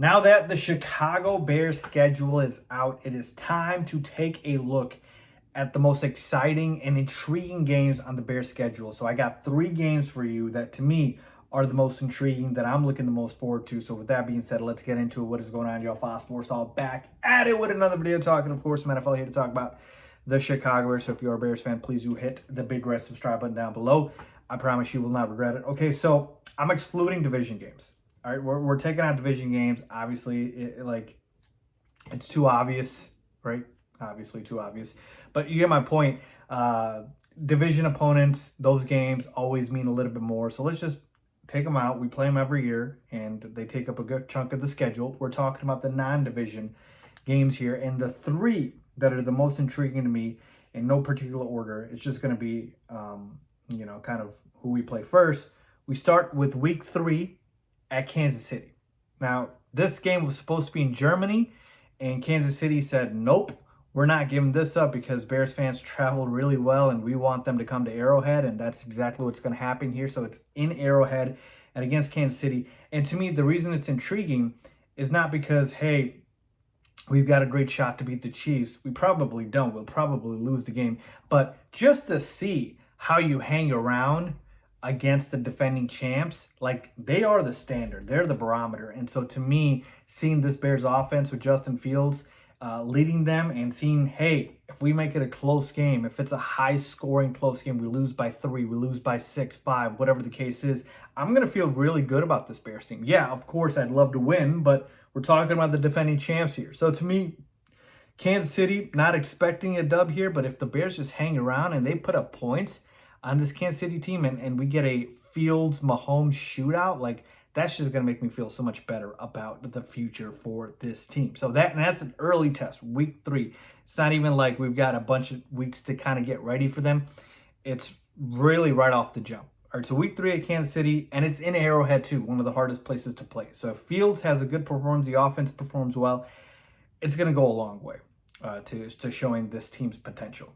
Now that the Chicago Bears schedule is out, it is time to take a look at the most exciting and intriguing games on the Bears schedule. So I got 3 games for you that to me are the most intriguing, that I'm looking the most forward to. So with that being said, let's get into what is going on, y'all. Fox Sports all back at it with another video talking, of course, some NFL here to talk about the Chicago Bears. So if you're a Bears fan, please do hit the big red subscribe button down below. I promise you will not regret it. Okay, so I'm excluding division games. All right, we're taking out division games. Obviously, it's too obvious, right? Obviously too obvious. But you get my point. Division opponents, those games always mean a little bit more. So let's just take them out. We play them every year, and they take up a good chunk of the schedule. We're talking about the non-division games here. And the 3 that are the most intriguing to me, in no particular order, it's just going to be, kind of who we play first. We start with week 3 at Kansas City. Now, this game was supposed to be in Germany, and Kansas City said, nope, we're not giving this up because Bears fans travel really well, and we want them to come to Arrowhead, and that's exactly what's going to happen here. So it's in Arrowhead and against Kansas City. And to me, the reason it's intriguing is not because, hey, we've got a great shot to beat the Chiefs. We probably don't. We'll probably lose the game. But just to see how you hang around against the defending champs, like, they are the standard. They're the barometer. And so to me, seeing this Bears offense with Justin Fields leading them and seeing, hey, if we make it a close game, if it's a high-scoring close game, we lose by 3, we lose by 6, 5, whatever the case is, I'm going to feel really good about this Bears team. Yeah, of course, I'd love to win, but we're talking about the defending champs here. So to me, Kansas City, not expecting a dub here, but if the Bears just hang around and they put up points on this Kansas City team and we get a Fields-Mahomes shootout, like, that's just going to make me feel so much better about the future for this team. So that's an early test, week 3. It's not even like we've got a bunch of weeks to kind of get ready for them. It's really right off the jump. All right, so week 3 at Kansas City, and it's in Arrowhead too, one of the hardest places to play. So if Fields has a good performance, the offense performs well, it's going to go a long way to showing this team's potential.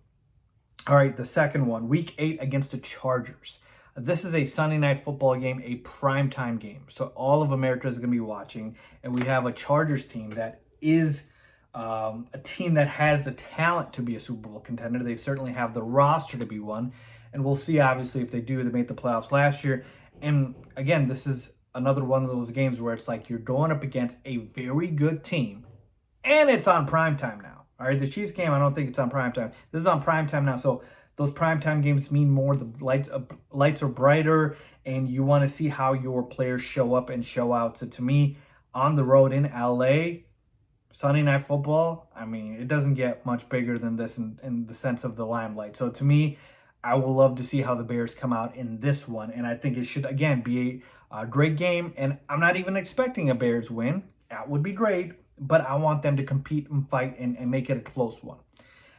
All right, the second one, week 8 against the Chargers. This is a Sunday night football game, a primetime game. So all of America is going to be watching, and we have a Chargers team that is a team that has the talent to be a Super Bowl contender. They certainly have the roster to be one, and we'll see, obviously, if they do. They made the playoffs last year. And again, this is another one of those games where it's like you're going up against a very good team, and it's on primetime now. All right, the Chiefs game, I don't think it's on primetime. This is on primetime now, so those primetime games mean more. The lights are brighter, and you want to see how your players show up and show out. So to me, on the road in LA, Sunday Night Football, I mean, it doesn't get much bigger than this in the sense of the limelight. So to me, I will love to see how the Bears come out in this one. And I think it should, again, be a great game. And I'm not even expecting a Bears win. That would be great. But I want them to compete and fight and make it a close one.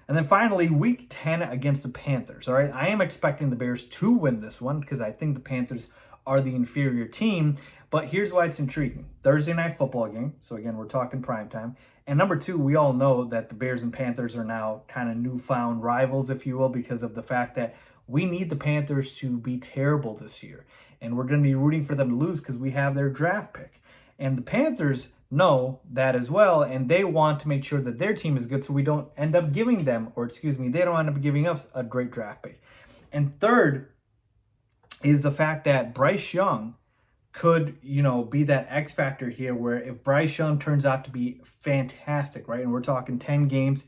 And then finally, week 10 against the Panthers. All right, I am expecting the Bears to win this one because I think the Panthers are the inferior team. But here's why it's intriguing. Thursday night football game. So again, we're talking primetime. And number 2, we all know that the Bears and Panthers are now kind of newfound rivals, if you will, because of the fact that we need the Panthers to be terrible this year. And we're going to be rooting for them to lose because we have their draft pick. And the Panthers know that as well, and they want to make sure that their team is good so we don't end up giving them, they don't end up giving us a great draft pick. And third is the fact that Bryce Young could, be that X factor here, where if Bryce Young turns out to be fantastic, right, and we're talking 10 games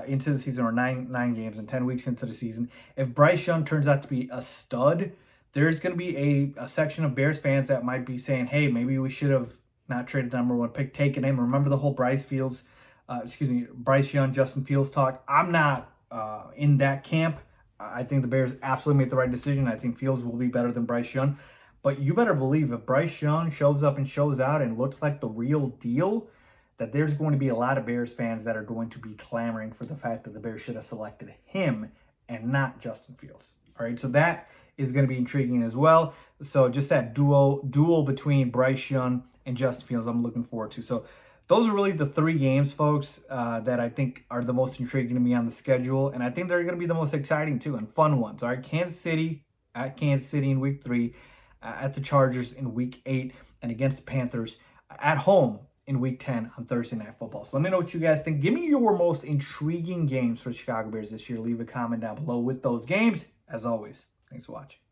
into the season, or nine games and 10 weeks into the season, if Bryce Young turns out to be a stud, there's going to be a section of Bears fans that might be saying, hey, maybe we should have not traded the number 1 pick, taken him. Remember the whole Bryce Young, Justin Fields talk? I'm not in that camp. I think the Bears absolutely made the right decision. I think Fields will be better than Bryce Young. But you better believe if Bryce Young shows up and shows out and looks like the real deal, that there's going to be a lot of Bears fans that are going to be clamoring for the fact that the Bears should have selected him and not Justin Fields. All right, so that is going to be intriguing as well. So just that duel between Bryce Young and Justin Fields, I'm looking forward to. So those are really the 3 games, folks, that I think are the most intriguing to me on the schedule. And I think they're going to be the most exciting, too, and fun ones. All right, Kansas City in week 3, at the Chargers in week 8, and against the Panthers at home in Week 10 on Thursday Night Football. So let me know what you guys think. Give me your most intriguing games for the Chicago Bears this year. Leave a comment down below with those games. As always, thanks for watching.